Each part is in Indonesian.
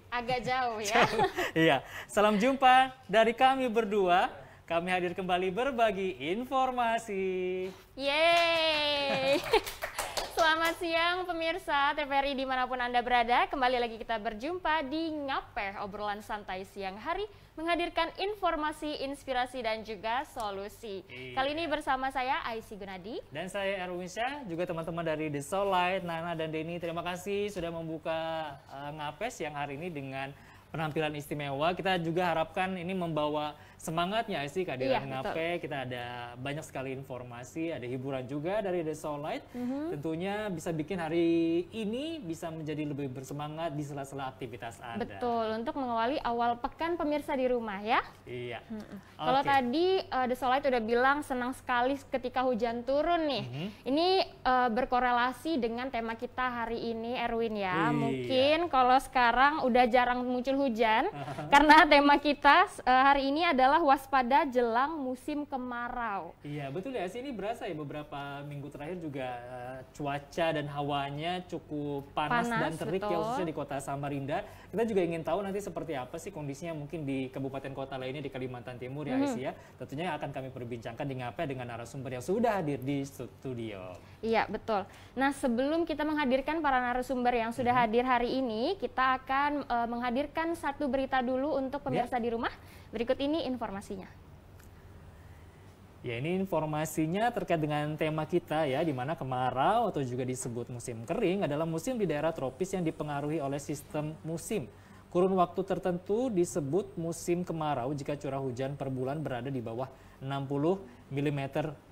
Agak jauh ya. Iya, salam jumpa dari kami berdua. Kami hadir kembali berbagi informasi. Yeay. Selamat siang pemirsa TVRI dimanapun Anda berada. Kembali lagi kita berjumpa di Ngapeh, obrolan santai siang hari. Menghadirkan informasi, inspirasi, dan juga solusi. Iya. Kali ini bersama saya Aisy Gunadi. Dan saya Erwin Syah, juga teman-teman dari The Soullight, Nana dan Denny. Terima kasih sudah membuka Ngapeh siang hari ini dengan penampilan istimewa. Kita juga harapkan ini membawa semangatnya sih kehadiran Ngapeh. Kita ada banyak sekali informasi, ada hiburan juga dari The Soullight. Tentunya bisa bikin hari ini bisa menjadi lebih bersemangat di sela-sela aktivitas Anda. Betul, untuk mengawali awal pekan pemirsa di rumah ya. Iya. Kalau tadi The Soullight udah bilang senang sekali ketika hujan turun nih. Ini berkorelasi dengan tema kita hari ini, Erwin ya. Mungkin kalau sekarang udah jarang muncul hujan karena tema kita hari ini adalah waspada jelang musim kemarau. Iya betul ya, sih ini berasa ya beberapa minggu terakhir juga cuaca dan hawanya cukup panas dan terik ya, khususnya di kota Samarinda. Kita juga ingin tahu nanti seperti apa sih kondisinya mungkin di kabupaten kota lainnya di Kalimantan Timur ya Aisyah. Tentunya akan kami perbincangkan di Ngapeh dengan narasumber yang sudah hadir di studio. Iya betul. Nah sebelum kita menghadirkan para narasumber yang sudah hadir hari ini, kita akan menghadirkan satu berita dulu untuk pemirsa di rumah. Berikut ini informasinya. Ya, ini informasinya terkait dengan tema kita ya, di mana kemarau atau juga disebut musim kering adalah musim di daerah tropis yang dipengaruhi oleh sistem musim. Kurun waktu tertentu disebut musim kemarau jika curah hujan per bulan berada di bawah 60 mm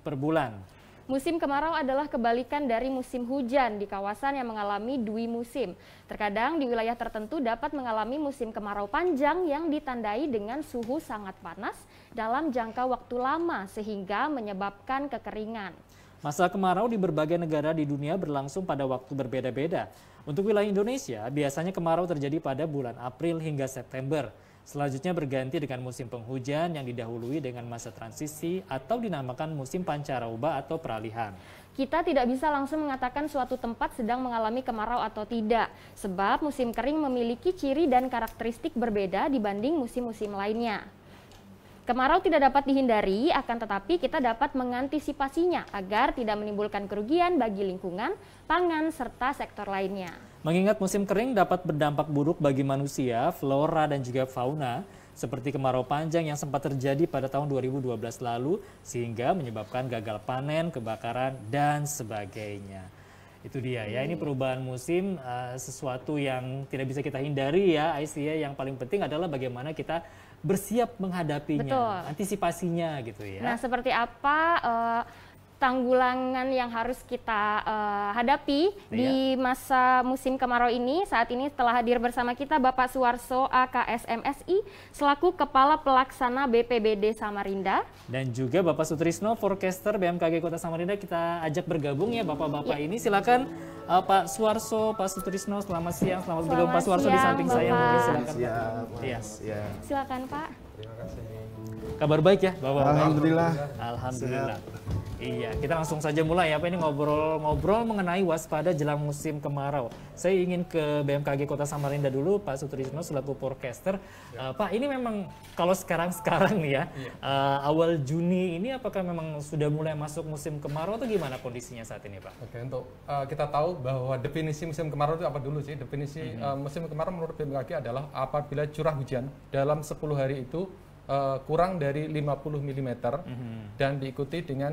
per bulan. Musim kemarau adalah kebalikan dari musim hujan di kawasan yang mengalami dwi musim. Terkadang di wilayah tertentu dapat mengalami musim kemarau panjang yang ditandai dengan suhu sangat panas dalam jangka waktu lama sehingga menyebabkan kekeringan. Masa kemarau di berbagai negara di dunia berlangsung pada waktu berbeda-beda. Untuk wilayah Indonesia, biasanya kemarau terjadi pada bulan April hingga September. Selanjutnya berganti dengan musim penghujan yang didahului dengan masa transisi atau dinamakan musim pancaroba atau peralihan. Kita tidak bisa langsung mengatakan suatu tempat sedang mengalami kemarau atau tidak, sebab musim kering memiliki ciri dan karakteristik berbeda dibanding musim-musim lainnya. Kemarau tidak dapat dihindari, akan tetapi kita dapat mengantisipasinya agar tidak menimbulkan kerugian bagi lingkungan, pangan, serta sektor lainnya. Mengingat musim kering dapat berdampak buruk bagi manusia, flora dan juga fauna, seperti kemarau panjang yang sempat terjadi pada tahun 2012 lalu, sehingga menyebabkan gagal panen, kebakaran, dan sebagainya. Itu dia ya, ini perubahan musim sesuatu yang tidak bisa kita hindari ya, Aisyah. Yang paling penting adalah bagaimana kita bersiap menghadapinya, antisipasinya gitu ya. Nah, seperti apa tanggulangan yang harus kita hadapi di masa musim kemarau ini? Saat ini telah hadir bersama kita Bapak Suwarso AKSMSI selaku Kepala Pelaksana BPBD Samarinda. Dan juga Bapak Sutrisno, Forecaster BMKG Kota Samarinda. Kita ajak bergabung ya Bapak-Bapak ini. Silakan Pak Suwarso, Pak Sutrisno, selamat siang. Selamat bergabung Pak Suwarso di samping saya. Mungkin silakan. Silakan Pak. Terima kasih. Kabar baik ya Bapak? Alhamdulillah. Alhamdulillah. Iya, kita langsung saja mulai ya Pak, ini ngobrol-ngobrol mengenai waspada jelang musim kemarau. Saya ingin ke BMKG Kota Samarinda dulu, Pak Sutrisno selaku forecaster. Pak, ini memang kalau sekarang nih ya, awal Juni ini apakah memang sudah mulai masuk musim kemarau atau gimana kondisinya saat ini Pak? Oke, untuk kita tahu bahwa definisi musim kemarau itu apa dulu sih? Definisi musim kemarau menurut BMKG adalah apabila curah hujan dalam 10 hari itu kurang dari 50 mm dan diikuti dengan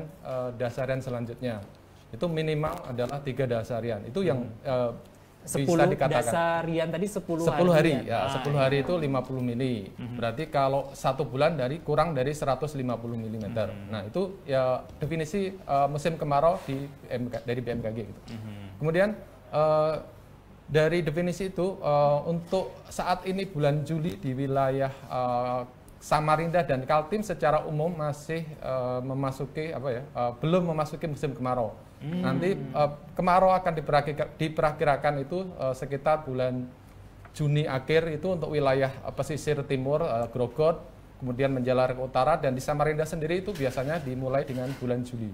dasarian selanjutnya. Itu minimal adalah 3 dasarian. Itu yang 10 bisa dikatakan. Dasarian tadi 10 hari. Ya, 10 hari itu 50 mili. Berarti kalau 1 bulan kurang dari 150 mm. Nah, itu ya definisi musim kemarau dari BMKG gitu. Kemudian dari definisi itu untuk saat ini bulan Juli di wilayah Samarinda dan Kaltim secara umum masih belum memasuki musim kemarau. Nanti kemarau akan diperkirakan itu sekitar bulan Juni akhir itu untuk wilayah pesisir timur, Grogol, kemudian menjalar ke utara, dan di Samarinda sendiri itu biasanya dimulai dengan bulan Juli.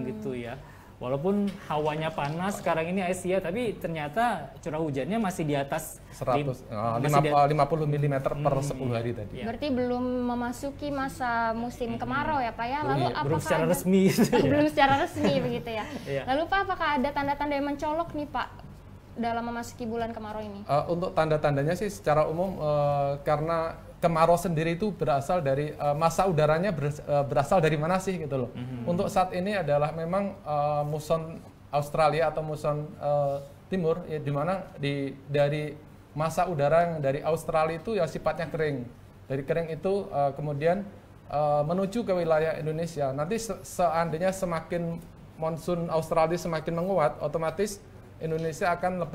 Gitu ya. walaupun hawanya panas sekarang ini Asia, tapi ternyata curah hujannya masih di atas 50 mm per 10 hari tadi. Berarti belum memasuki masa musim kemarau ya Pak ya. Lalu belum apakah secara resmi belum secara resmi begitu ya. Iya. Lalu Pak, apakah ada tanda-tanda yang mencolok nih Pak dalam memasuki bulan kemarau ini? Untuk tanda-tandanya sih secara umum karena kemarau sendiri itu berasal dari massa udaranya berasal dari mana sih gitu loh. Untuk saat ini adalah memang muson Australia atau muson timur ya, di mana dari massa udara yang dari Australia itu ya sifatnya kering. Dari kering itu kemudian menuju ke wilayah Indonesia. Nanti seandainya semakin monsun Australia semakin menguat, otomatis Indonesia akan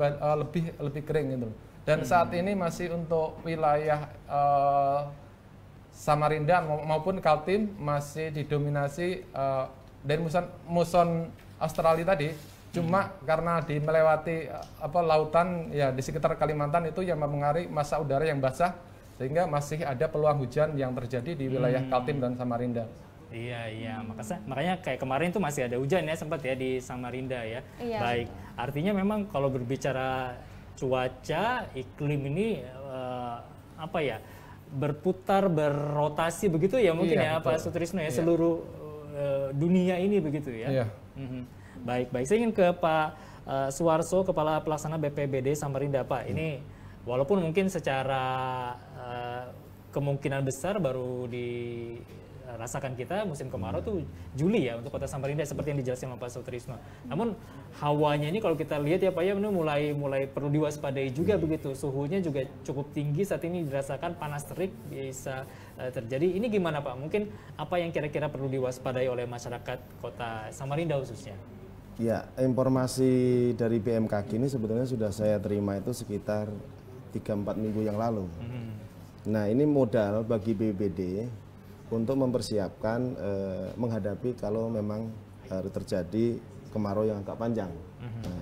lebih kering gitu. Dan saat ini masih untuk wilayah Samarinda maupun Kaltim masih didominasi dari muson Australia tadi. Cuma karena melewati lautan ya di sekitar Kalimantan itu yang mempengaruhi massa udara yang basah, sehingga masih ada peluang hujan yang terjadi di wilayah Kaltim dan Samarinda. Iya, makanya kayak kemarin tuh masih ada hujan ya sempat ya di Samarinda ya. Iya. Baik, artinya memang kalau berbicara cuaca, iklim ini berputar, berrotasi begitu ya mungkin ya Pak Sutrisno ya, seluruh dunia ini begitu ya. Iya. Baik, saya ingin ke Pak Suwarso, Kepala Pelaksana BPBD Samarinda. Pak, ini walaupun mungkin secara kemungkinan besar baru dirasakan kita musim kemarau tuh Juli ya untuk Kota Samarinda seperti yang dijelaskan oleh Pak Sutrisno. Namun hawanya ini kalau kita lihat ya Pak ya, ini mulai perlu diwaspadai juga begitu. Suhunya juga cukup tinggi saat ini, dirasakan panas terik bisa terjadi. Ini gimana Pak? Mungkin apa yang kira-kira perlu diwaspadai oleh masyarakat Kota Samarinda khususnya? Ya, informasi dari BMKG ini sebetulnya sudah saya terima itu sekitar 3-4 minggu yang lalu. Nah, ini modal bagi BPBD untuk mempersiapkan menghadapi kalau memang harus terjadi kemarau yang agak panjang. Nah,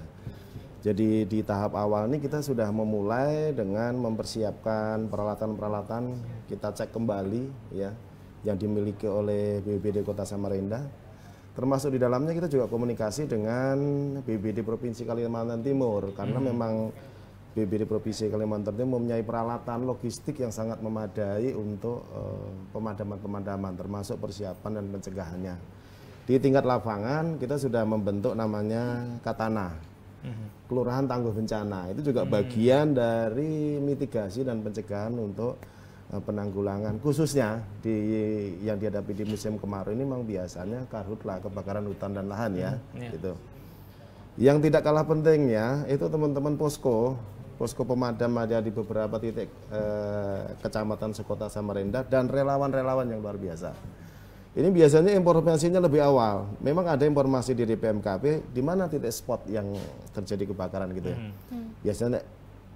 jadi di tahap awal ini kita sudah memulai dengan mempersiapkan peralatan-peralatan, kita cek kembali ya yang dimiliki oleh BPBD Kota Samarinda. Termasuk di dalamnya kita juga komunikasi dengan BPBD Provinsi Kalimantan Timur karena memang BPBD Provinsi Kalimantan Timur mempunyai peralatan logistik yang sangat memadai untuk pemadaman-pemadaman termasuk persiapan dan pencegahannya. Di tingkat lapangan kita sudah membentuk namanya Katana, Kelurahan Tangguh Bencana. Itu juga bagian dari mitigasi dan pencegahan untuk penanggulangan khususnya yang dihadapi di musim kemarau ini memang biasanya karhutlah, kebakaran hutan dan lahan ya, gitu. Yang tidak kalah pentingnya itu teman-teman posko pemadam ada di beberapa titik kecamatan sekota Samarinda dan relawan-relawan yang luar biasa. Ini biasanya informasinya lebih awal. Memang ada informasi di BMKG di mana titik spot yang terjadi kebakaran gitu ya. Biasanya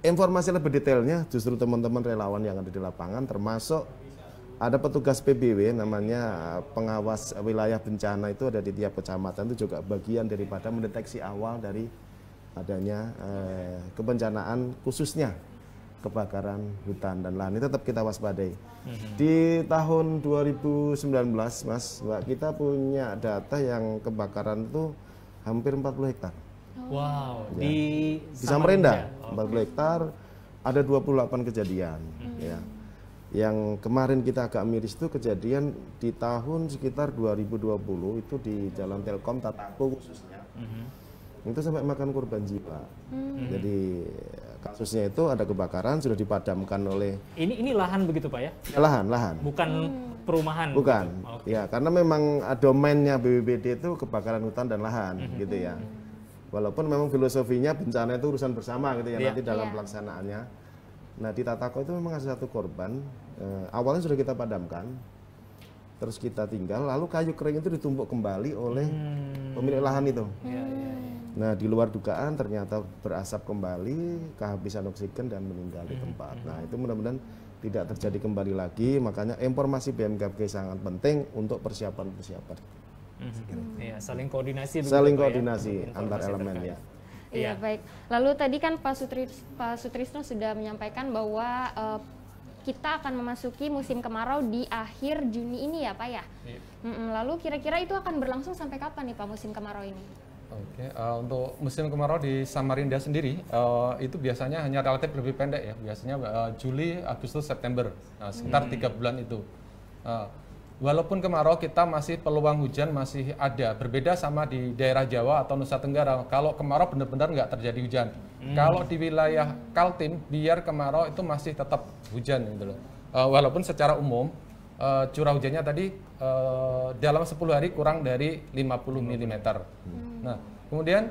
informasi lebih detailnya justru teman-teman relawan yang ada di lapangan, termasuk ada petugas PBW namanya pengawas wilayah bencana itu ada di tiap kecamatan, itu juga bagian daripada mendeteksi awal dari adanya kebencanaan khususnya kebakaran hutan dan lahan. Ini tetap kita waspadai. Di tahun 2019 Mas, Mbak, kita punya data yang kebakaran itu hampir 40 hektar. Wow, ya. di Samarinda 40 hektar, ada 28 kejadian ya. Yang kemarin kita agak miris itu kejadian di tahun sekitar 2020 itu di Jalan Telkom Tatako khususnya. Itu sampai makan korban jiwa. Jadi kasusnya itu ada kebakaran sudah dipadamkan oleh ini lahan begitu Pak ya? Lahan. Bukan perumahan. Bukan. Okay. Ya, karena memang domainnya BPBD itu kebakaran hutan dan lahan gitu ya. Walaupun memang filosofinya bencana itu urusan bersama gitu ya nanti dalam pelaksanaannya. Nah, di Tatako itu memang ada satu korban. Awalnya sudah kita padamkan. Terus kita tinggal, lalu kayu kering itu ditumpuk kembali oleh pemilik lahan itu. Nah, di luar dugaan ternyata berasap kembali, kehabisan oksigen dan meninggal di tempat. Nah, itu mudah-mudahan tidak terjadi kembali lagi. Makanya informasi BMKG sangat penting untuk persiapan-persiapan. Iya, saling koordinasi. Saling koordinasi antar elemen ya. Iya, baik. Lalu tadi kan Pak Sutrisno sudah menyampaikan bahwa kita akan memasuki musim kemarau di akhir Juni ini ya Pak ya. Lalu kira-kira itu akan berlangsung sampai kapan nih Pak musim kemarau ini? Oke, untuk musim kemarau di Samarinda sendiri itu biasanya hanya relatif lebih pendek ya, biasanya Juli, Agustus, September, sekitar 3 bulan itu. Walaupun kemarau kita masih peluang hujan masih ada, berbeda sama di daerah Jawa atau Nusa Tenggara. Kalau kemarau benar-benar nggak terjadi hujan. Kalau di wilayah Kaltim, biar kemarau itu masih tetap hujan gitu loh. Walaupun secara umum curah hujannya tadi dalam 10 hari kurang dari 50 mm. Nah, kemudian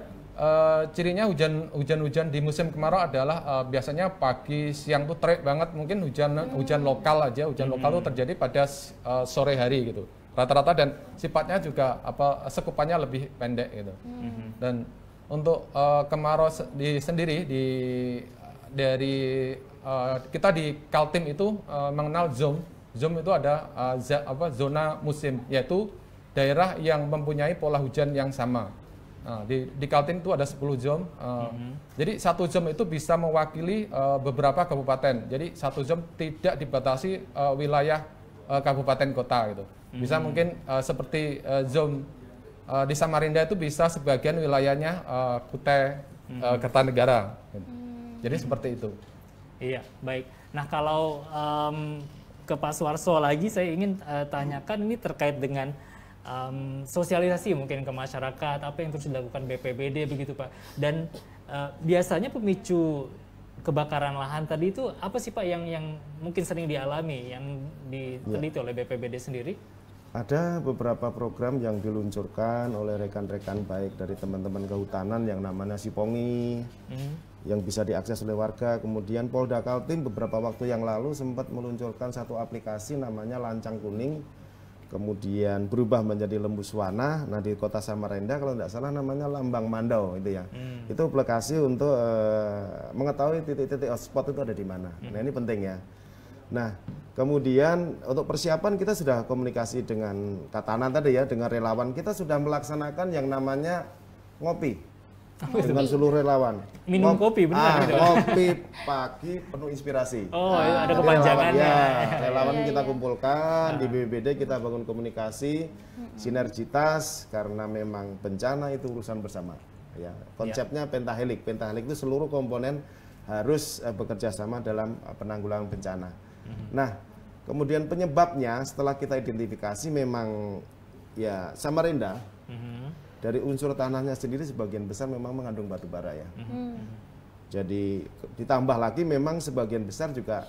cirinya hujan di musim kemarau adalah biasanya pagi siang tuh terik banget, mungkin hujan lokal aja, hujan lokal tuh terjadi pada sore hari gitu. Rata-rata dan sifatnya juga sekupannya lebih pendek gitu. Dan untuk kemarau sendiri dari kita di Kaltim itu mengenal zone itu ada zona musim, yaitu daerah yang mempunyai pola hujan yang sama. Di Kaltim itu ada 10 zone. Jadi satu zone itu bisa mewakili beberapa kabupaten. Jadi satu zone tidak dibatasi wilayah kabupaten kota gitu. Bisa mungkin seperti zone di Samarinda itu bisa sebagian wilayahnya Kutai Kertanegara. Jadi seperti itu. Iya, baik. Nah, kalau ke Pak Suarso lagi, saya ingin tanyakan ini terkait dengan sosialisasi mungkin ke masyarakat, apa yang terus dilakukan BPBD begitu Pak. Dan biasanya pemicu kebakaran lahan tadi itu apa sih Pak yang mungkin sering dialami, yang diteliti oleh BPBD sendiri? Ada beberapa program yang diluncurkan oleh rekan-rekan baik dari teman-teman kehutanan yang namanya Sipongi, yang bisa diakses oleh warga. Kemudian Polda Kaltim beberapa waktu yang lalu sempat meluncurkan satu aplikasi namanya Lancang Kuning, kemudian berubah menjadi Lembus Wana. Nah, di Kota Samarinda kalau tidak salah namanya Lambang Mandau itu ya. Itu aplikasi untuk mengetahui titik-titik hotspot itu ada di mana. Nah, ini penting ya. Nah, kemudian untuk persiapan kita sudah komunikasi dengan Tatanan tadi ya, dengan relawan. Kita sudah melaksanakan yang namanya ngopi dengan seluruh relawan. Minum kopi benar gitu. Ngopi pagi penuh inspirasi. Oh, ada kepanjangannya. Relawan kita kumpulkan di BPBD, kita bangun komunikasi, sinergitas, karena memang bencana itu urusan bersama. Ya, konsepnya pentahelik. Pentahelik itu seluruh komponen harus bekerja sama dalam penanggulangan bencana. Nah, kemudian penyebabnya setelah kita identifikasi memang ya Samarinda dari unsur tanahnya sendiri sebagian besar memang mengandung batu bara ya. Jadi ditambah lagi memang sebagian besar juga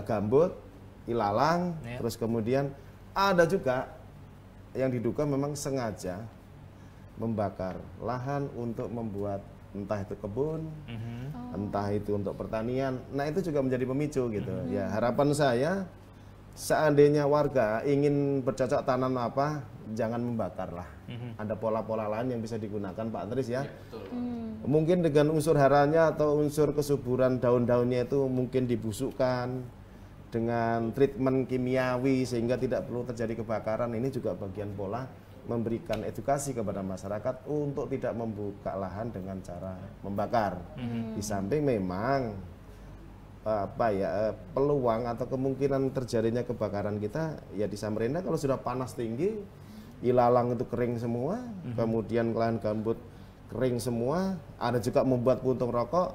gambut, ilalang, terus kemudian ada juga yang diduga memang sengaja membakar lahan untuk membuat entah itu kebun, entah itu untuk pertanian. Nah, itu juga menjadi pemicu gitu. Ya, harapan saya seandainya warga ingin bercocok tanam apa, jangan membakar lah. Ada pola-pola lain yang bisa digunakan Pak Tris ya. Mungkin dengan unsur haranya atau unsur kesuburan daun-daunnya itu mungkin dibusukkan dengan treatment kimiawi sehingga tidak perlu terjadi kebakaran. Ini juga bagian pola memberikan edukasi kepada masyarakat untuk tidak membuka lahan dengan cara membakar. Di samping memang peluang atau kemungkinan terjadinya kebakaran kita ya di Samarinda kalau sudah panas tinggi, ilalang itu kering semua, kemudian lahan gambut kering semua, ada juga membuat puntung rokok.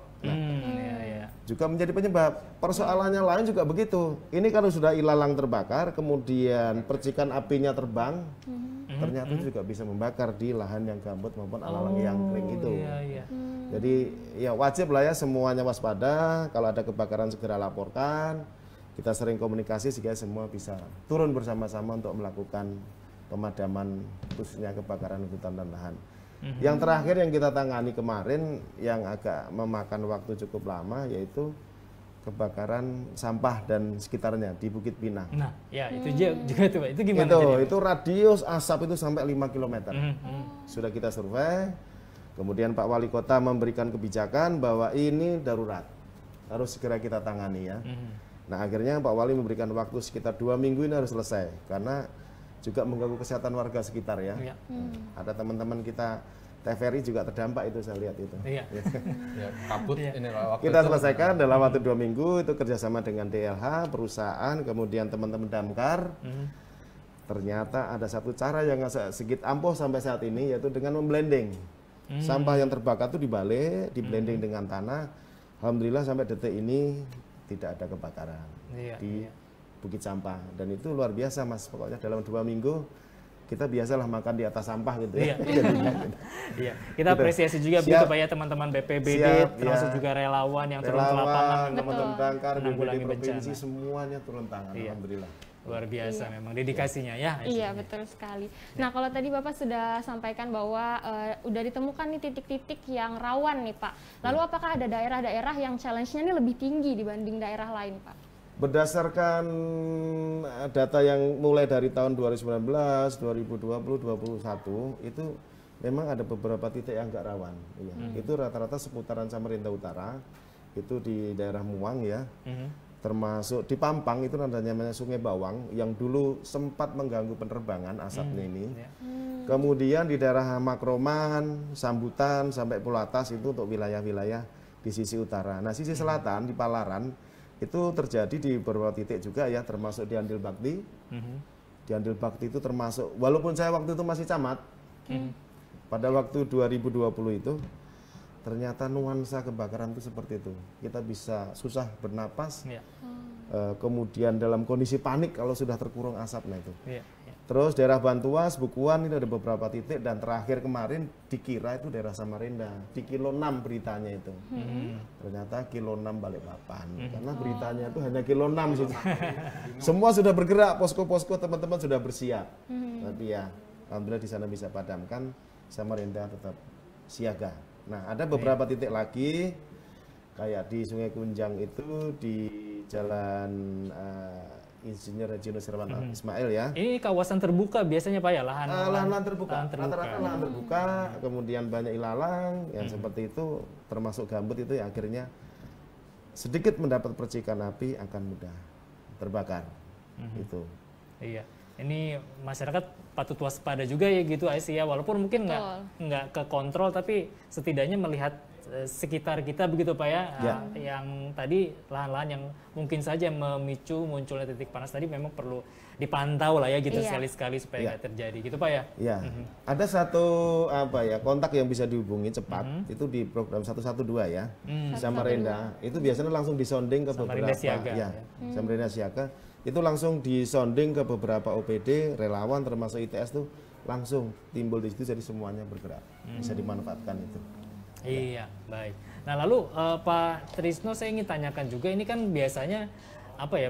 Juga menjadi penyebab. Persoalannya lain juga begitu. Ini kalau sudah ilalang terbakar, kemudian percikan apinya terbang, ternyata juga bisa membakar di lahan yang gambut maupun ilalang yang kering itu. Jadi ya wajib lah ya semuanya waspada. Kalau ada kebakaran segera laporkan. Kita sering komunikasi sehingga semua bisa turun bersama-sama untuk melakukan pemadaman khususnya kebakaran hutan dan lahan. Yang terakhir yang kita tangani kemarin yang agak memakan waktu cukup lama yaitu kebakaran sampah dan sekitarnya di Bukit Pinang. Nah, ya itu juga itu Pak. Itu gimana? Itu radius asap itu sampai 5 km. Sudah kita survei. Kemudian Pak Wali Kota memberikan kebijakan bahwa ini darurat. Harus segera kita tangani ya. Nah, akhirnya Pak Wali memberikan waktu sekitar 2 minggu ini harus selesai karena juga mengganggu kesehatan warga sekitar ya. Ada teman-teman kita TVRI juga terdampak itu saya lihat itu. Ya, kabut ini waktu kita selesaikan dalam waktu 2 minggu itu kerjasama dengan DLH, perusahaan, kemudian teman-teman damkar. Ternyata ada satu cara yang sedikit ampuh sampai saat ini yaitu dengan memblending Sampah yang terbakar itu dibalik, di blending dengan tanah. Alhamdulillah sampai detik ini tidak ada kebakaran di Bukit Sampah. Dan itu luar biasa Mas, pokoknya dalam 2 minggu kita biasalah makan di atas sampah gitu ya. Iya, kita apresiasi juga begitu Pak ya teman-teman BPBD, termasuk juga relawan yang turun ke lapangan, teman-teman damkar, BPBD provinsi semuanya turun tangan. Alhamdulillah. Luar biasa memang dedikasinya ya. Iya betul sekali. Nah kalau tadi Bapak sudah sampaikan bahwa udah ditemukan nih titik-titik yang rawan nih Pak. Lalu apakah ada daerah-daerah yang challenge-nya ini lebih tinggi dibanding daerah lain Pak? Berdasarkan data yang mulai dari tahun 2019, 2020, 2021 itu memang ada beberapa titik yang agak rawan. Ya. Itu rata-rata seputaran Samarinda Utara, itu di daerah Muang ya. Termasuk di Pampang itu namanya Sungai Bawang yang dulu sempat mengganggu penerbangan asapnya ini. Kemudian di daerah Makroman, Sambutan sampai Pulau Atas itu untuk wilayah-wilayah di sisi utara. Nah, sisi selatan di Palaran itu terjadi di beberapa titik juga ya, termasuk di Andil Bakti. Di Andil Bakti itu termasuk, walaupun saya waktu itu masih camat, pada waktu 2020 itu ternyata nuansa kebakaran itu seperti itu. Kita bisa susah bernapas, kemudian dalam kondisi panik kalau sudah terkurung asapnya itu. Terus daerah Bantuas, Bukuan itu ada beberapa titik, dan terakhir kemarin dikira itu daerah Samarinda. Di kilo 6 beritanya itu. Ternyata kilo 6 Balikpapan. Karena beritanya itu hanya kilo 6 sih. Semua sudah bergerak, posko-posko teman-teman sudah bersiap. Tapi ya, alhamdulillah di sana bisa padamkan, Samarinda tetap siaga. Nah, ada beberapa titik lagi, kayak di Sungai Kunjang itu, di Jalan Insinyur Haji Nusirwan Ismail ya. Ini kawasan terbuka biasanya Pak ya, lahan terbuka. Rata-rata lahan terbuka, kemudian banyak ilalang yang seperti itu, termasuk gambut itu yang akhirnya sedikit mendapat percikan api akan mudah terbakar. Itu. Iya. Ini masyarakat patut waspada juga ya gitu Aisyah, walaupun mungkin nggak ke kontrol, tapi setidaknya melihat sekitar kita begitu Pak ya. Yang tadi lahan-lahan yang mungkin saja memicu munculnya titik panas tadi memang perlu dipantau lah ya gitu sekali-sekali supaya nggak terjadi gitu Pak ya. Iya. Ada satu kontak yang bisa dihubungi cepat itu di program 112 ya. Di Samarinda itu biasanya langsung disonding ke beberapa Samarinda Siaga. Itu langsung disonding ke beberapa OPD, relawan termasuk ITS tuh langsung timbul di situ, jadi semuanya bergerak, bisa dimanfaatkan itu. Iya, baik. Nah lalu Pak Trisno, saya ingin tanyakan juga, ini kan biasanya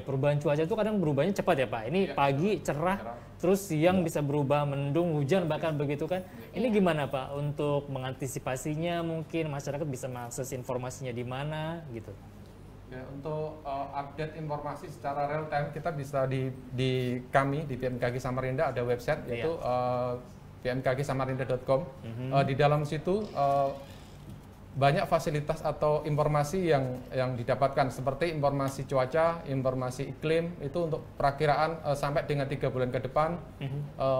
perubahan cuaca itu kadang berubahnya cepat ya Pak. Ini pagi cerah, terus siang bisa berubah mendung, hujan bahkan begitu kan. Ini gimana Pak untuk mengantisipasinya? Mungkin masyarakat bisa mengakses informasinya di mana gitu? Ya, untuk update informasi secara real time kita bisa di kami di BMKG Samarinda ada website yaitu bmkgsamarinda.com. Di dalam situ banyak fasilitas atau informasi yang didapatkan seperti informasi cuaca, informasi iklim itu untuk perakiraan sampai dengan 3 bulan ke depan.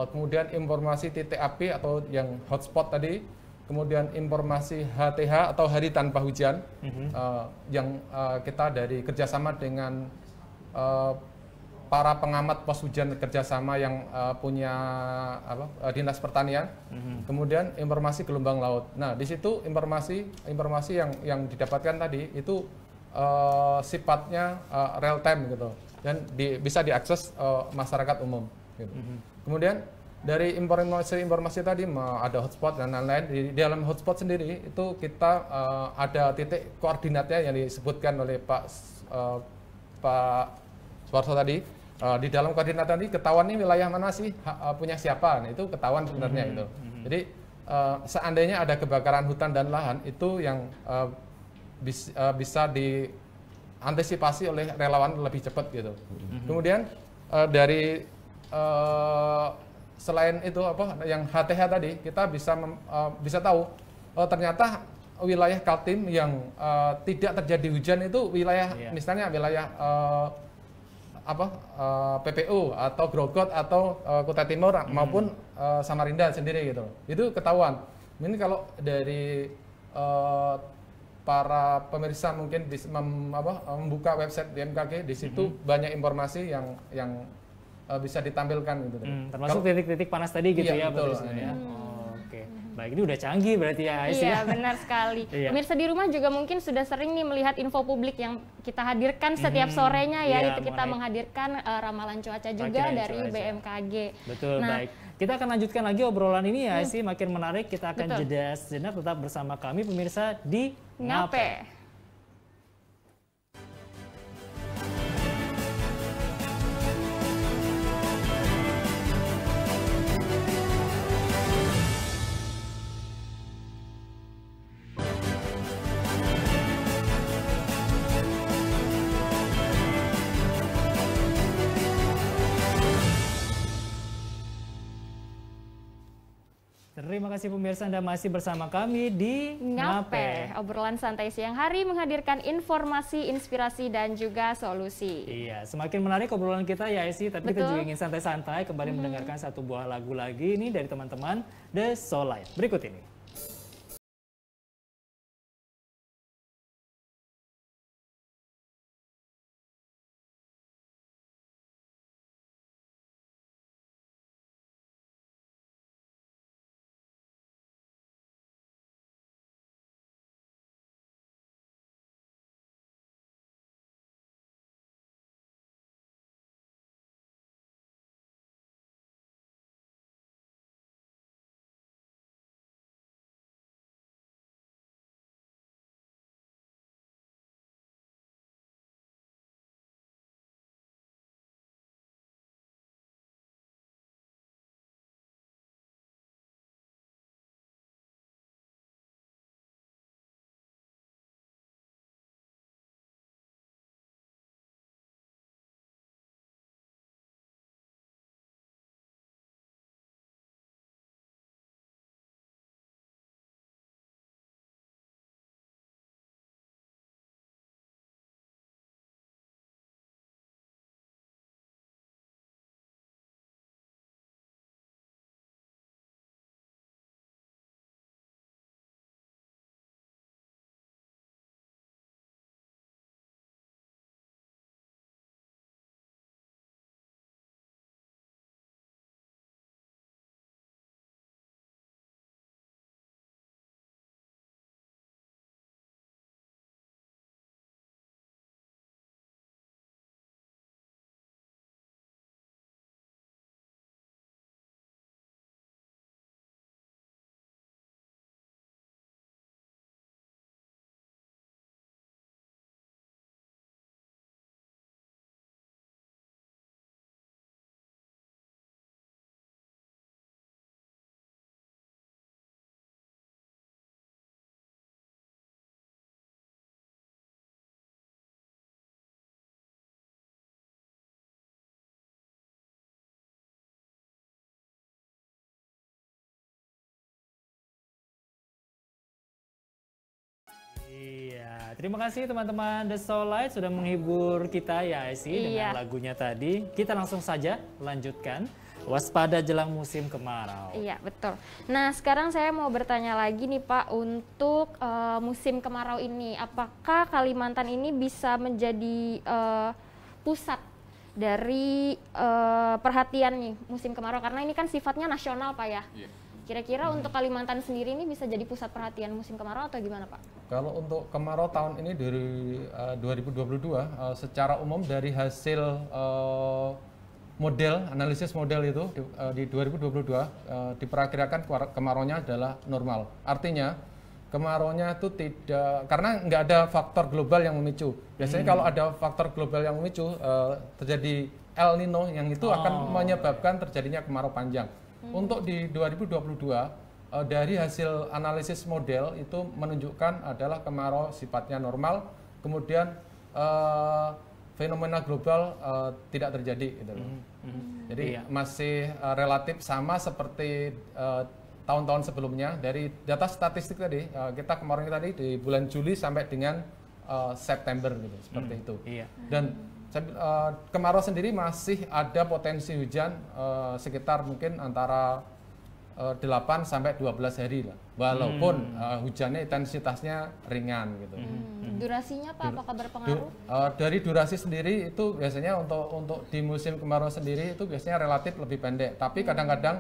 Kemudian informasi titik api atau yang hotspot tadi. Kemudian informasi HTH atau hari tanpa hujan yang kita dari kerjasama dengan para pengamat pos hujan kerjasama yang punya dinas pertanian. Kemudian informasi gelombang laut. Nah di situ informasi yang didapatkan tadi itu sifatnya real time gitu dan bisa diakses masyarakat umum. Gitu. Kemudian dari informasi tadi ada hotspot dan lain-lain. Di dalam hotspot sendiri itu kita ada titik koordinatnya yang disebutkan oleh Pak Suwarso tadi. Di dalam koordinat tadi ketahuan ini wilayah mana sih punya siapa. Nah, itu ketahuan sebenarnya itu. Jadi seandainya ada kebakaran hutan dan lahan itu yang bisa diantisipasi oleh relawan lebih cepat gitu. Kemudian dari selain itu yang HTH tadi kita bisa tahu ternyata wilayah Kaltim yang tidak terjadi hujan itu wilayah misalnya wilayah PPU atau Grogot atau Kutai Timur maupun Samarinda sendiri gitu. Itu ketahuan. Ini kalau dari para pemirsa mungkin membuka website BMKG di situ banyak informasi yang bisa ditampilkan gitu. Termasuk titik-titik panas tadi gitu ya, betul, Pak Trisno ya. Oke. Baik, ini udah canggih berarti ya, Ais ya. Iya, benar sekali. Iya. Pemirsa di rumah juga mungkin sudah sering nih melihat info publik yang kita hadirkan setiap sorenya ya, iya, itu kita mengenai menghadirkan ramalan cuaca juga Perakiran dari cuaca. BMKG. Betul, Nah, baik. Kita akan lanjutkan lagi obrolan ini ya, sih makin menarik. Kita akan Betul. jeda sejenak, tetap bersama kami pemirsa di Ngape. Terima kasih pemirsa, Anda masih bersama kami di Ngape. Obrolan santai siang hari menghadirkan informasi, inspirasi, dan juga solusi. Iya, semakin menarik obrolan kita ya Esi, tapi kita Betul. juga ingin santai-santai kembali mendengarkan satu buah lagu lagi ini dari teman-teman The Soullight. Berikut ini. Iya, terima kasih teman-teman The Soullight sudah menghibur kita ya Esi Iya. dengan lagunya tadi. Kita langsung saja lanjutkan. Waspada jelang musim kemarau. Iya, betul. Nah, sekarang saya mau bertanya lagi nih Pak, untuk musim kemarau ini, apakah Kalimantan ini bisa menjadi pusat dari perhatian nih musim kemarau? Karena ini kan sifatnya nasional Pak ya. Iya. Kira-kira untuk Kalimantan sendiri ini bisa jadi pusat perhatian musim kemarau atau gimana Pak? Kalau untuk kemarau tahun ini dari 2022, secara umum dari hasil analisis model itu di 2022 diperkirakan kemaraunya adalah normal. Artinya kemaraunya itu tidak, karena nggak ada faktor global yang memicu. Biasanya kalau ada faktor global yang memicu, terjadi El Nino yang itu akan menyebabkan terjadinya kemarau panjang. Untuk di 2022, dari hasil analisis model itu menunjukkan adalah kemarau sifatnya normal, kemudian fenomena global tidak terjadi gitu loh. Jadi masih relatif sama seperti tahun-tahun sebelumnya. Dari data statistik tadi, kita kemarin tadi di bulan Juli sampai dengan September gitu, seperti itu. Iya. Dan kemarau sendiri masih ada potensi hujan sekitar mungkin antara 8 sampai 12 hari lah. Walaupun hujannya intensitasnya ringan gitu. Durasinya Pak, apakah berpengaruh? Dari durasi sendiri itu biasanya untuk di musim kemarau sendiri itu biasanya relatif lebih pendek. Tapi kadang-kadang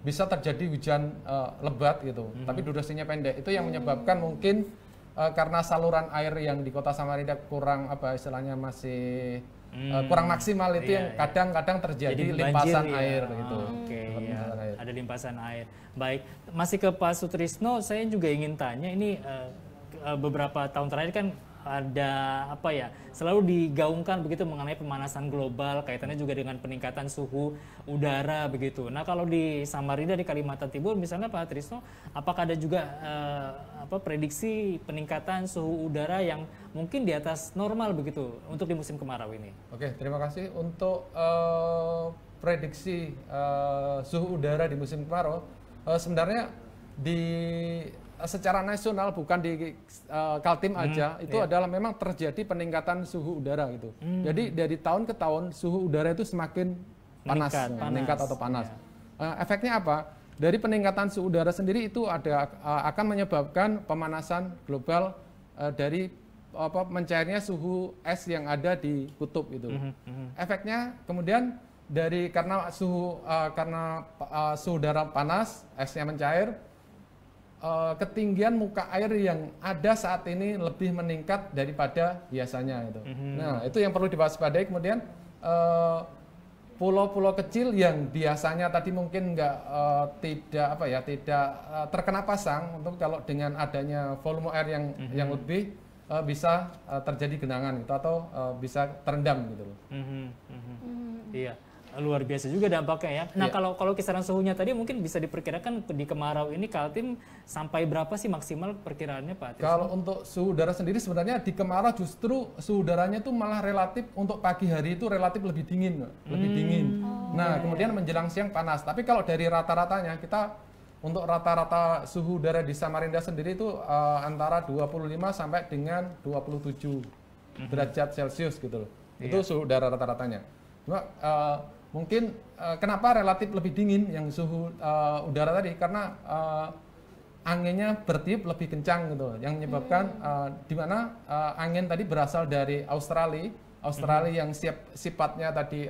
bisa terjadi hujan lebat gitu, tapi durasinya pendek. Itu yang menyebabkan mungkin karena saluran air yang di Kota Samarinda kurang istilahnya masih kurang maksimal itu yang kadang-kadang terjadi limpasan air gitu. Oke, ada limpasan air. Baik, masih ke Pak Sutrisno, saya juga ingin tanya ini beberapa tahun terakhir kan ada selalu digaungkan begitu mengenai pemanasan global, kaitannya juga dengan peningkatan suhu udara begitu. Nah, kalau di Samarinda di Kalimantan Timur misalnya Pak Trisno, apakah ada juga prediksi peningkatan suhu udara yang mungkin di atas normal begitu untuk di musim kemarau ini? Oke, terima kasih. Untuk prediksi suhu udara di musim kemarau, sebenarnya secara nasional bukan di Kaltim aja, itu adalah memang terjadi peningkatan suhu udara gitu. Jadi dari tahun ke tahun suhu udara itu semakin meningkat atau panas. Efeknya apa? Dari peningkatan suhu udara sendiri itu akan menyebabkan pemanasan global dari mencairnya suhu es yang ada di kutub itu. Efeknya kemudian karena suhu udara panas, esnya mencair, ketinggian muka air yang ada saat ini lebih meningkat daripada biasanya itu. Nah, itu yang perlu diwaspadai. Kemudian pulau-pulau kecil yang biasanya tadi mungkin tidak terkena pasang, untuk kalau dengan adanya volume air yang lebih bisa terjadi genangan gitu, atau bisa terendam gitu loh. Iya. Luar biasa juga dampaknya ya. Nah, kalau kisaran suhunya tadi mungkin bisa diperkirakan di kemarau ini Kaltim sampai berapa sih maksimal perkiraannya Pak? Kalau untuk suhu udara sendiri sebenarnya di kemarau justru suhu udaranya itu malah relatif untuk pagi hari itu relatif lebih dingin, lebih dingin. Nah, kemudian menjelang siang panas. Tapi kalau dari rata-ratanya untuk rata-rata suhu udara di Samarinda sendiri itu antara 25 sampai dengan 27 derajat Celcius gitu loh. Itu suhu udara rata-ratanya. Cuma mungkin kenapa relatif lebih dingin yang suhu udara tadi, karena anginnya bertiup lebih kencang gitu, yang menyebabkan di mana angin tadi berasal dari Australia yang sifatnya tadi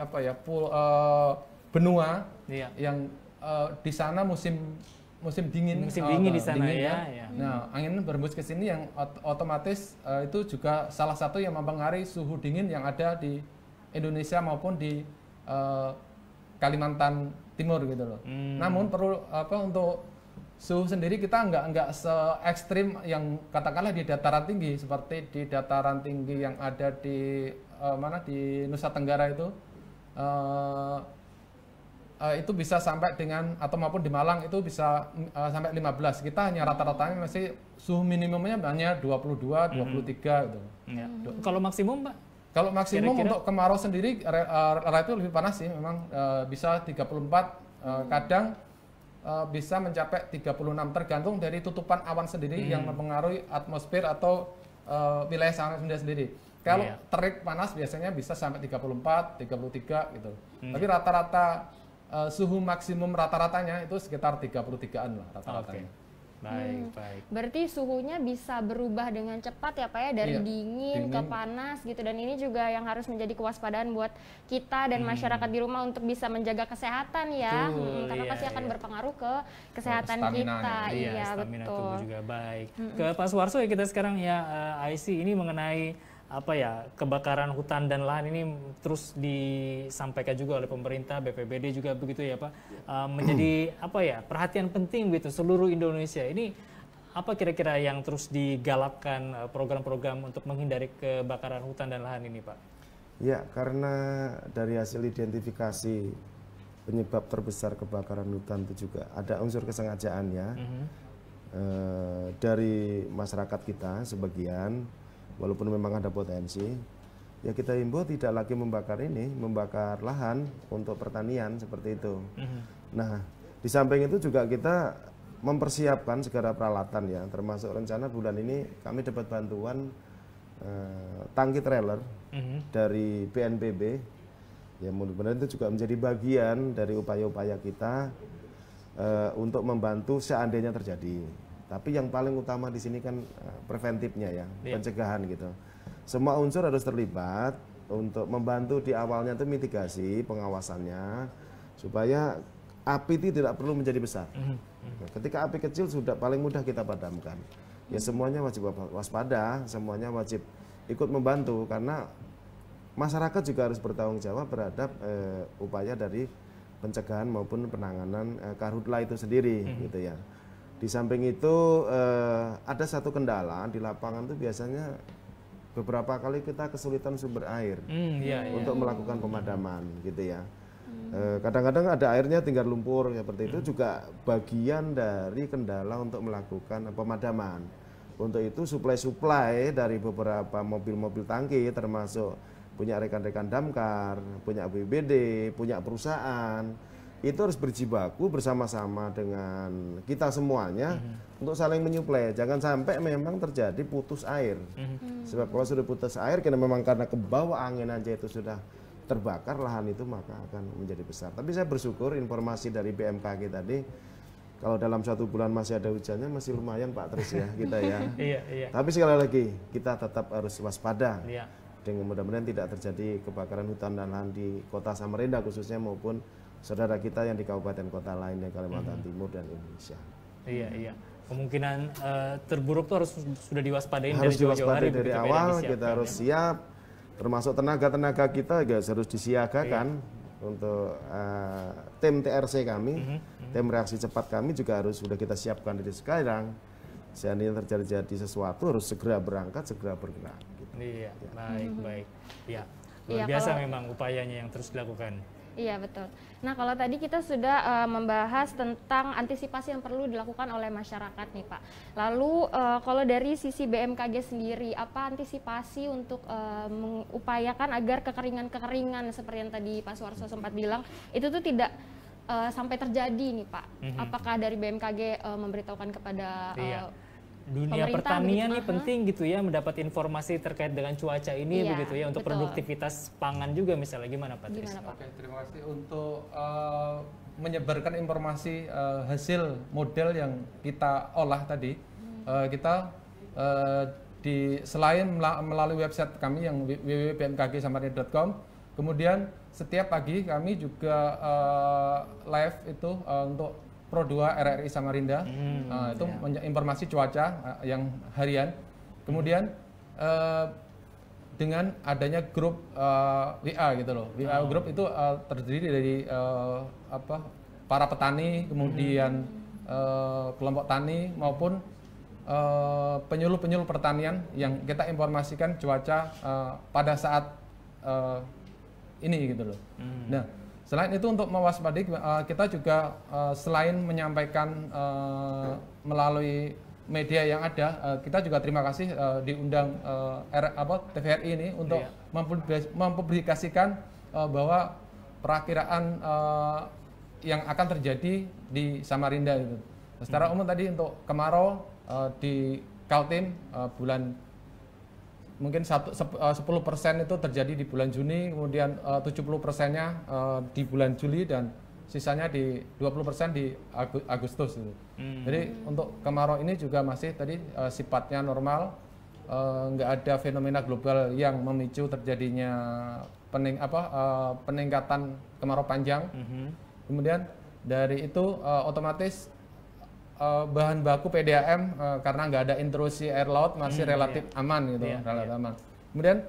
benua yang di sana musim dingin di sana ya. Nah, angin berembus ke sini yang otomatis itu juga salah satu yang mempengaruhi suhu dingin yang ada di Indonesia maupun di Kalimantan Timur gitu loh. Namun perlu untuk suhu sendiri kita nggak se ekstrim yang katakanlah di dataran tinggi, seperti di dataran tinggi yang ada di di Nusa Tenggara itu bisa sampai dengan atau maupun di Malang itu bisa sampai 15. Kita hanya rata-ratanya masih suhu minimumnya hanya 22, 23 gitu. Kalau maksimum Pak? Kalau maksimum kira-kira untuk kemarau sendiri relatif lebih panas sih, memang bisa 34, kadang bisa mencapai 36, tergantung dari tutupan awan sendiri yang mempengaruhi atmosfer atau wilayah Samarinda sendiri. Kalau terik panas biasanya bisa sampai 34, 33 gitu. Tapi rata-rata suhu maksimum rata-ratanya itu sekitar 33-an lah rata-ratanya. Baik. Berarti suhunya bisa berubah dengan cepat ya Pak ya, dari dingin ke panas gitu, dan ini juga yang harus menjadi kewaspadaan buat kita dan masyarakat di rumah untuk bisa menjaga kesehatan ya. Karena pasti akan berpengaruh ke kesehatan kita. Stamina tubuh juga. Baik. Ke Pak Suwarso ya kita sekarang ya, IC ini mengenai kebakaran hutan dan lahan ini terus disampaikan juga oleh pemerintah, BPBD juga begitu ya Pak, menjadi perhatian penting gitu seluruh Indonesia. Ini apa kira-kira yang terus digalakkan program-program untuk menghindari kebakaran hutan dan lahan ini Pak? Ya, karena dari hasil identifikasi penyebab terbesar kebakaran hutan itu juga ada unsur kesengajaan ya, dari masyarakat kita sebagian. Walaupun memang ada potensi, ya kita himbau tidak lagi membakar lahan untuk pertanian seperti itu. Nah, di samping itu juga kita mempersiapkan segala peralatan ya, termasuk rencana bulan ini kami dapat bantuan tangki trailer dari BNPB. Ya mudah-mudahan itu juga menjadi bagian dari upaya-upaya kita untuk membantu seandainya terjadi. Tapi yang paling utama di sini kan preventifnya ya, pencegahan gitu. Semua unsur harus terlibat untuk membantu di awalnya itu mitigasi pengawasannya, supaya api itu tidak perlu menjadi besar. Nah, ketika api kecil sudah paling mudah kita padamkan. Ya semuanya wajib waspada, semuanya wajib ikut membantu karena masyarakat juga harus bertanggung jawab terhadap upaya dari pencegahan maupun penanganan karhutla itu sendiri, gitu ya. Di samping itu ada satu kendala di lapangan itu biasanya beberapa kali kita kesulitan sumber air untuk melakukan pemadaman, gitu ya. Kadang-kadang ada airnya tinggal lumpur seperti itu juga bagian dari kendala untuk melakukan pemadaman. Untuk itu suplai dari beberapa mobil-mobil tangki termasuk punya rekan-rekan damkar, punya BPBD, punya perusahaan, itu harus berjibaku bersama-sama dengan kita semuanya untuk saling menyuplai. Jangan sampai memang terjadi putus air. Sebab kalau sudah putus air, karena ke bawah angin aja itu sudah terbakar lahan itu, maka akan menjadi besar. Tapi saya bersyukur informasi dari BMKG tadi, kalau dalam 1 bulan masih ada hujannya masih lumayan Pak Tris ya kita ya. Iya. Tapi sekali lagi kita tetap harus waspada. Iya. Dengan mudah-mudahan tidak terjadi kebakaran hutan dan lahan di kota Samarinda khususnya maupun saudara kita yang di kabupaten kota lainnya Kalimantan Timur dan Indonesia. Iya. Kemungkinan terburuk itu sudah diwaspadain harus dari jauh-jauh hari dari awal, kita harus siap. Termasuk tenaga-tenaga kita juga harus disiagakan untuk tim TRC kami, tim reaksi cepat kami juga sudah kita siapkan dari sekarang. Seandainya terjadi sesuatu harus segera berangkat, segera bergerak. Gitu. Iya, baik. Ya, luar biasa memang upayanya yang terus dilakukan. Iya, betul. Nah, kalau tadi kita sudah membahas tentang antisipasi yang perlu dilakukan oleh masyarakat nih Pak. Lalu kalau dari sisi BMKG sendiri, apa antisipasi untuk mengupayakan agar kekeringan-kekeringan seperti yang tadi Pak Suarso sempat bilang, itu tuh tidak sampai terjadi nih Pak? Apakah dari BMKG memberitahukan kepada dunia pertanian ini penting gitu ya, mendapat informasi terkait dengan cuaca ini begitu ya, untuk produktivitas pangan juga misalnya, gimana Pak Tris? Oke, terima kasih untuk menyebarkan informasi hasil model yang kita olah tadi. Kita selain melalui website kami yang www.bmkgsamarinda.com, kemudian setiap pagi kami juga live itu untuk Pro 2 RRI Samarinda, itu informasi cuaca yang harian. Kemudian dengan adanya grup WA gitu loh, WA grup itu terdiri dari para petani, kemudian kelompok tani maupun penyuluh-penyuluh pertanian yang kita informasikan cuaca pada saat ini gitu loh. Nah, selain itu untuk mewaspadai, kita juga selain menyampaikan melalui media yang ada, kita juga terima kasih diundang TVRI ini untuk mempublikasikan bahwa perakiraan yang akan terjadi di Samarinda itu. Secara umum tadi untuk kemarau di Kaltim bulan mungkin 10% itu terjadi di bulan Juni, kemudian 70%-nya di bulan Juli, dan sisanya di 20% di Agustus. Jadi untuk kemarau ini juga masih tadi sifatnya normal, nggak ada fenomena global yang memicu terjadinya peningkatan kemarau panjang. Kemudian dari itu otomatis bahan baku PDAM karena nggak ada intrusi air laut masih relatif aman gitu, relatif aman. Kemudian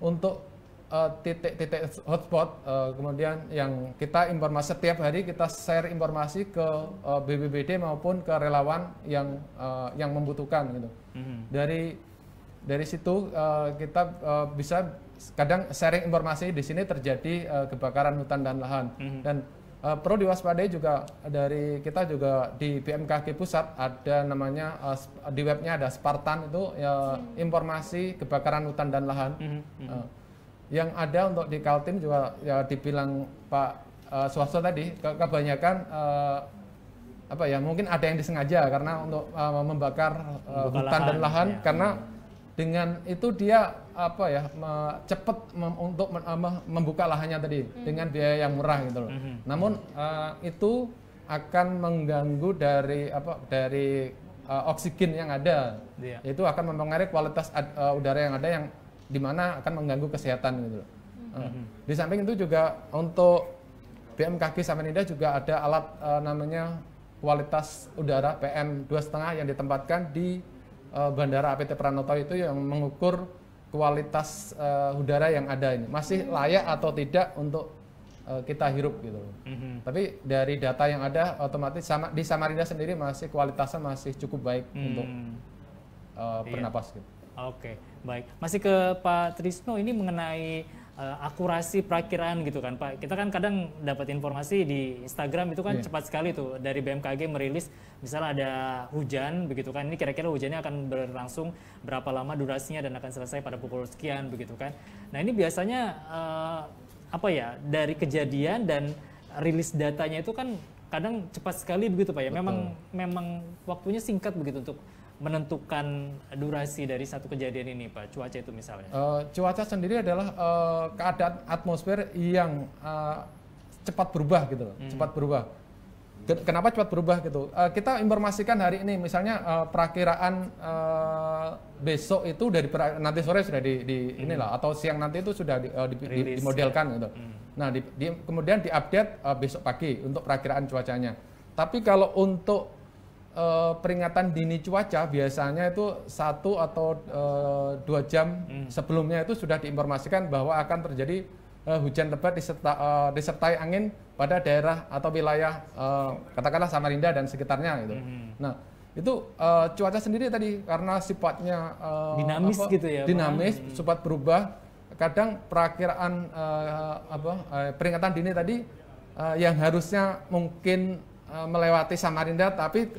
untuk titik-titik hotspot, kemudian yang kita informasi setiap hari kita share informasi ke BPBD maupun ke relawan yang membutuhkan gitu. Dari situ kita bisa kadang sharing informasi di sini terjadi kebakaran hutan dan lahan, dan perlu diwaspadai juga dari kita juga di BMKG Pusat ada namanya di webnya ada Spartan, itu informasi kebakaran hutan dan lahan. Yang ada untuk di Kaltim juga ya dibilang Pak Suarso tadi, kebanyakan mungkin ada yang disengaja karena untuk membakar hutan dan lahan, karena dengan itu dia cepat untuk membuka lahannya tadi dengan biaya yang murah gitu loh. Namun itu akan mengganggu dari oksigen yang ada, itu akan mempengaruhi kualitas udara yang ada, yang dimana akan mengganggu kesehatan gitu loh. Di samping itu juga untuk BMKG Samarinda juga ada alat namanya kualitas udara PM2,5 yang ditempatkan di Bandara APT Pranoto itu yang mengukur kualitas udara yang ada ini masih layak atau tidak untuk kita hirup gitu. Tapi dari data yang ada otomatis di Samarinda sendiri masih kualitasnya masih cukup baik untuk bernapas gitu. Oke, baik. Masih ke Pak Trisno, ini mengenai akurasi perakiraan gitu kan Pak. Kita kan kadang dapat informasi di Instagram itu kan cepat sekali tuh dari BMKG merilis misalnya ada hujan begitu kan. Ini kira-kira hujannya akan berlangsung berapa lama durasinya dan akan selesai pada pukul sekian begitu kan. Nah, ini biasanya dari kejadian dan rilis datanya itu kan kadang cepat sekali begitu Pak ya. Memang waktunya singkat begitu untuk menentukan durasi dari satu kejadian ini Pak, cuaca itu misalnya? Cuaca sendiri adalah keadaan atmosfer yang cepat berubah gitu loh, cepat berubah. Kenapa cepat berubah gitu? Kita informasikan hari ini misalnya perakiraan besok itu dari nanti sore sudah inilah atau siang nanti itu sudah dimodelkan gitu. Nah, kemudian diupdate besok pagi untuk perakiraan cuacanya. Tapi kalau untuk peringatan dini cuaca biasanya itu 1 atau 2 jam sebelumnya itu sudah diinformasikan bahwa akan terjadi hujan lebat disertai angin pada daerah atau wilayah katakanlah Samarinda dan sekitarnya gitu. Nah, itu cuaca sendiri tadi karena sifatnya dinamis gitu ya, dinamis, cepat berubah. Kadang perakiraan peringatan dini tadi yang harusnya mungkin melewati Samarinda tapi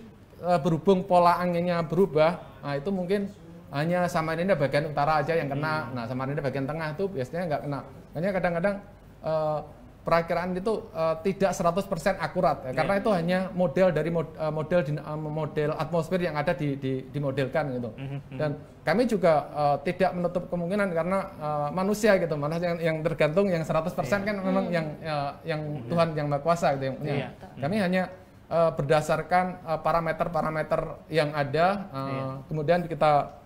berhubung pola anginnya berubah, nah itu mungkin hanya Samarinda bagian utara aja yang kena. Nah, Samarinda bagian tengah itu biasanya nggak kena. Makanya kadang-kadang perakiraan itu tidak 100% akurat ya, karena itu hanya model dari model atmosfer yang ada dimodelkan gitu. Dan kami juga tidak menutup kemungkinan karena manusia gitu, manusia yang tergantung yang 100% kan memang yang Tuhan yang Maha Kuasa gitu yang punya. Kami hanya berdasarkan parameter-parameter yang ada, kemudian kita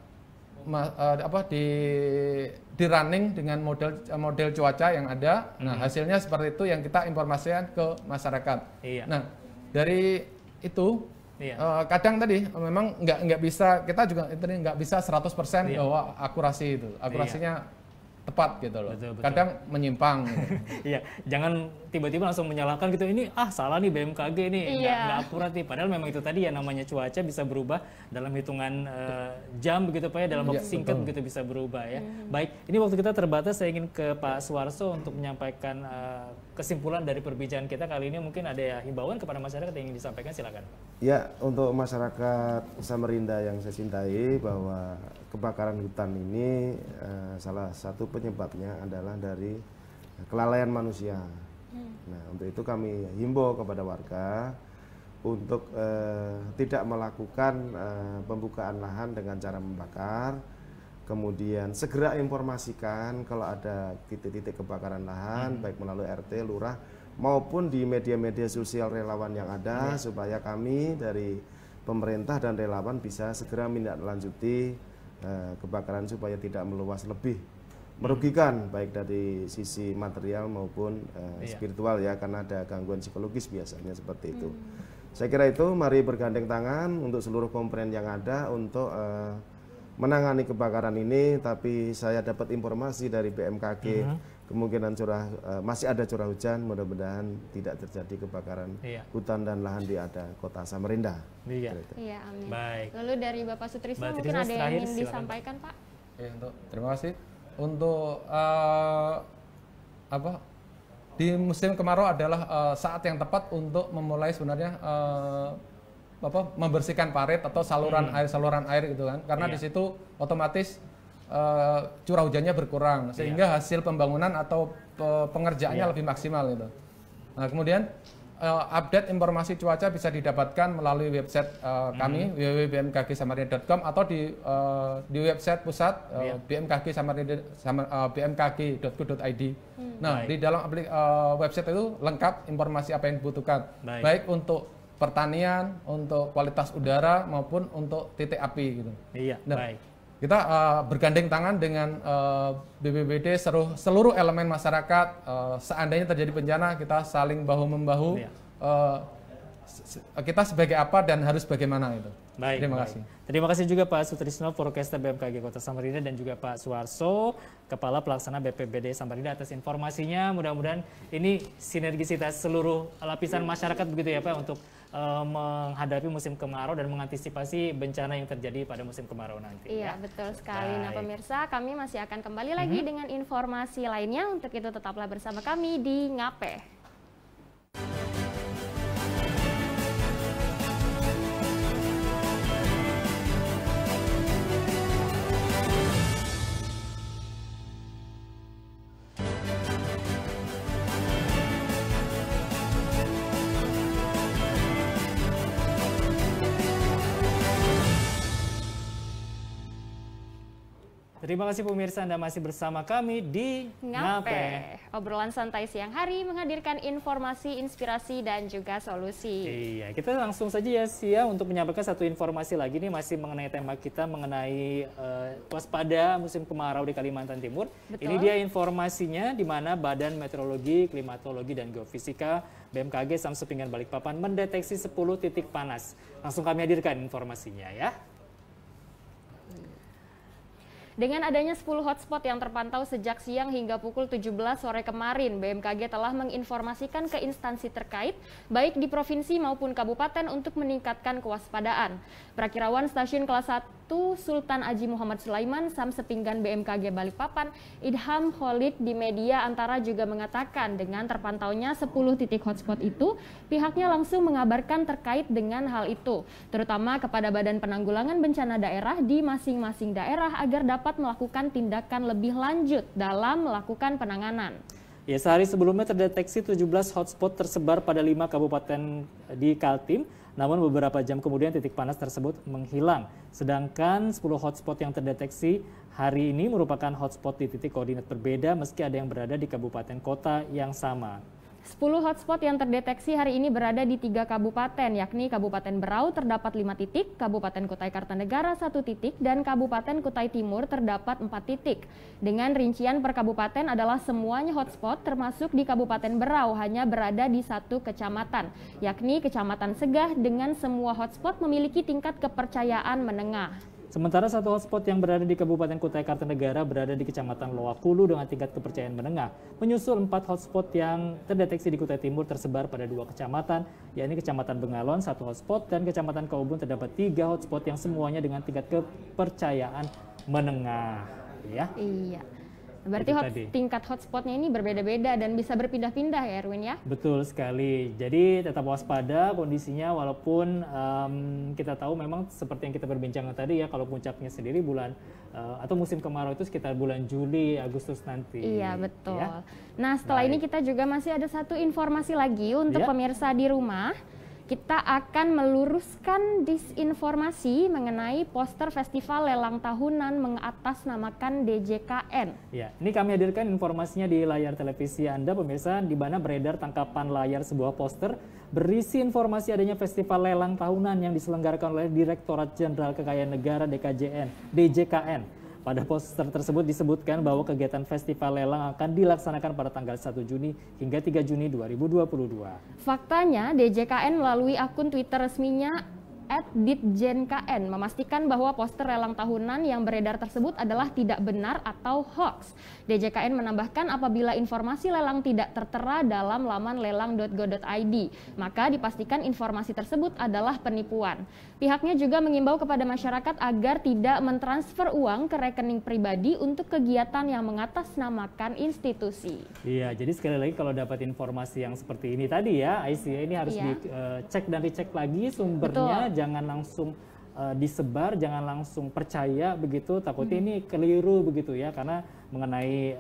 di running dengan model cuaca yang ada. Nah, hasilnya seperti itu yang kita informasikan ke masyarakat. Nah, dari itu kadang tadi memang nggak bisa, kita juga nggak bisa 100% bahwa akurasi itu, akurasinya tepat gitu loh. Betul. Kadang menyimpang gitu. Iya, jangan tiba-tiba langsung menyalahkan gitu, ini salah nih BMKG nih, nggak akurat nih. Padahal memang itu tadi ya namanya cuaca bisa berubah dalam hitungan jam begitu Pak ya, dalam waktu singkat begitu bisa berubah ya. Baik, ini waktu kita terbatas, saya ingin ke Pak Suwarso untuk menyampaikan kesimpulan dari perbincangan kita kali ini. Mungkin ada himbauan kepada masyarakat yang ingin disampaikan, silakan. Ya, untuk masyarakat Samarinda yang saya cintai, bahwa kebakaran hutan ini salah satu penyebabnya adalah dari kelalaian manusia. Nah, untuk itu kami himbau kepada warga untuk tidak melakukan pembukaan lahan dengan cara membakar, kemudian segera informasikan kalau ada titik-titik kebakaran lahan, baik melalui RT, lurah, maupun di media-media sosial relawan yang ada, supaya kami dari pemerintah dan relawan bisa segera menindaklanjuti kebakaran supaya tidak meluas lebih merugikan, baik dari sisi material maupun spiritual ya, karena ada gangguan psikologis biasanya seperti itu. Saya kira itu, mari bergandeng tangan untuk seluruh komponen yang ada untuk menangani kebakaran ini. Tapi saya dapat informasi dari BMKG kemungkinan masih ada curah hujan, mudah-mudahan tidak terjadi kebakaran hutan dan lahan di kota Samarinda. Iya, amin. Baik. Lalu dari Bapak Sutrisno mungkin ada yang ingin disampaikan Pak? Ya, terima kasih. Untuk di musim kemarau adalah saat yang tepat untuk memulai sebenarnya membersihkan parit atau saluran air gitu kan, karena di situ otomatis curah hujannya berkurang sehingga hasil pembangunan atau pengerjaannya lebih maksimal gitu. Nah, kemudian update informasi cuaca bisa didapatkan melalui website kami www.bmkgsamarinda.com atau di website pusat bmkg.go.id. Nah, di dalam website itu lengkap informasi apa yang dibutuhkan, baik untuk pertanian, untuk kualitas udara maupun untuk titik api gitu. Iya, baik. kita bergandeng tangan dengan BPBD, seluruh elemen masyarakat. Seandainya terjadi bencana, kita saling bahu-membahu. Kita sebagai apa dan harus bagaimana itu. Baik, terima kasih. Terima kasih juga Pak Sutrisno, Forkesta BMKG Kota Samarinda, dan juga Pak Suarso, Kepala Pelaksana BPBD Samarinda, atas informasinya. Mudah-mudahan ini sinergisitas seluruh lapisan masyarakat begitu ya Pak, untuk menghadapi musim kemarau dan mengantisipasi bencana yang terjadi pada musim kemarau nanti. Iya, ya. betul sekali. Nah, Baik. pemirsa, kami masih akan kembali lagi dengan informasi lainnya. Untuk itu tetaplah bersama kami di Ngape. Terima kasih pemirsa, Anda masih bersama kami di Ngape. Obrolan santai siang hari menghadirkan informasi, inspirasi, dan juga solusi. Iya, kita langsung saja ya Sia untuk menyampaikan satu informasi lagi nih, masih mengenai tema kita mengenai waspada musim kemarau di Kalimantan Timur. Betul. Ini dia informasinya, di mana Badan Meteorologi, Klimatologi, dan Geofisika BMKG Samsepingan Balikpapan mendeteksi 10 titik panas. Langsung kami hadirkan informasinya ya. Dengan adanya 10 hotspot yang terpantau sejak siang hingga pukul 17 sore kemarin, BMKG telah menginformasikan ke instansi terkait, baik di provinsi maupun kabupaten untuk meningkatkan kewaspadaan. Prakirawan Stasiun Kelas 1 Sultan Haji Muhammad Sulaiman, Samsepinggan BMKG Balikpapan, Idham Khalid di media antara juga mengatakan dengan terpantaunya 10 titik hotspot itu, pihaknya langsung mengabarkan terkait dengan hal itu, terutama kepada Badan Penanggulangan Bencana Daerah di masing-masing daerah agar dapat melakukan tindakan lebih lanjut dalam melakukan penanganan. Ya, sehari sebelumnya terdeteksi 17 hotspot tersebar pada 5 kabupaten di Kaltim, namun beberapa jam kemudian titik panas tersebut menghilang. Sedangkan 10 hotspot yang terdeteksi hari ini merupakan hotspot di titik koordinat berbeda meski ada yang berada di kabupaten kota yang sama. 10 hotspot yang terdeteksi hari ini berada di 3 kabupaten, yakni Kabupaten Berau terdapat 5 titik, Kabupaten Kutai Kartanegara 1 titik, dan Kabupaten Kutai Timur terdapat 4 titik. Dengan rincian per kabupaten adalah semuanya hotspot termasuk di Kabupaten Berau hanya berada di 1 kecamatan, yakni Kecamatan Segah, dengan semua hotspot memiliki tingkat kepercayaan menengah. Sementara 1 hotspot yang berada di Kabupaten Kutai Kartanegara berada di Kecamatan Loakulu dengan tingkat kepercayaan menengah. Menyusul 4 hotspot yang terdeteksi di Kutai Timur tersebar pada 2 kecamatan, yakni Kecamatan Bengalon 1 hotspot dan Kecamatan Kaubun terdapat 3 hotspot yang semuanya dengan tingkat kepercayaan menengah. Ya. Iya. Berarti tingkat hotspotnya ini berbeda-beda dan bisa berpindah-pindah ya Erwin ya? Betul sekali. Jadi tetap waspada kondisinya, walaupun kita tahu memang seperti yang kita berbincang tadi ya, kalau puncaknya sendiri bulan atau musim kemarau itu sekitar bulan Juli, Agustus nanti. Iya, betul. Ya? Nah, setelah ini kita juga masih ada satu informasi lagi untuk pemirsa di rumah. Kita akan meluruskan disinformasi mengenai poster festival lelang tahunan mengatasnamakan DJKN. Ya, ini kami hadirkan informasinya di layar televisi Anda pemirsa, di mana beredar tangkapan layar sebuah poster berisi informasi adanya festival lelang tahunan yang diselenggarakan oleh Direktorat Jenderal Kekayaan Negara DJKN. Pada poster tersebut disebutkan bahwa kegiatan festival lelang akan dilaksanakan pada tanggal 1 Juni hingga 3 Juni 2022. Faktanya, DJKN melalui akun Twitter resminya @ditjenkn memastikan bahwa poster lelang tahunan yang beredar tersebut adalah tidak benar atau hoax. DJKN menambahkan apabila informasi lelang tidak tertera dalam laman lelang.go.id, maka dipastikan informasi tersebut adalah penipuan. Pihaknya juga mengimbau kepada masyarakat agar tidak mentransfer uang ke rekening pribadi untuk kegiatan yang mengatasnamakan institusi. Iya, jadi sekali lagi kalau dapat informasi yang seperti ini tadi ya, Aisyah, ini harus dicek dan dicek lagi sumbernya. Betul. Jangan langsung disebar, jangan langsung percaya begitu, takutnya ini keliru begitu ya, karena mengenai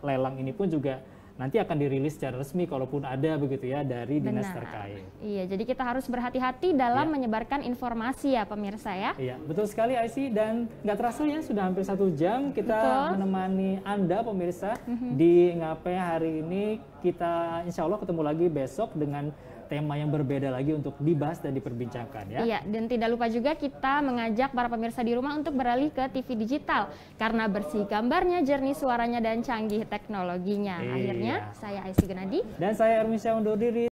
lelang ini pun juga nanti akan dirilis secara resmi kalaupun ada begitu ya dari dinas terkait. Iya, jadi kita harus berhati-hati dalam menyebarkan informasi ya pemirsa ya. Iya, betul sekali Aisyah, dan nggak terasa ya sudah hampir 1 jam kita menemani Anda pemirsa di Ngape hari ini. Kita insya Allah ketemu lagi besok dengan tema yang berbeda lagi untuk dibahas dan diperbincangkan ya. Iya, dan tidak lupa juga kita mengajak para pemirsa di rumah untuk beralih ke TV digital karena bersih gambarnya, jernih suaranya, dan canggih teknologinya. Iya. Akhirnya, saya Aisyah Gunadi. Dan saya Erwin Syah undur diri.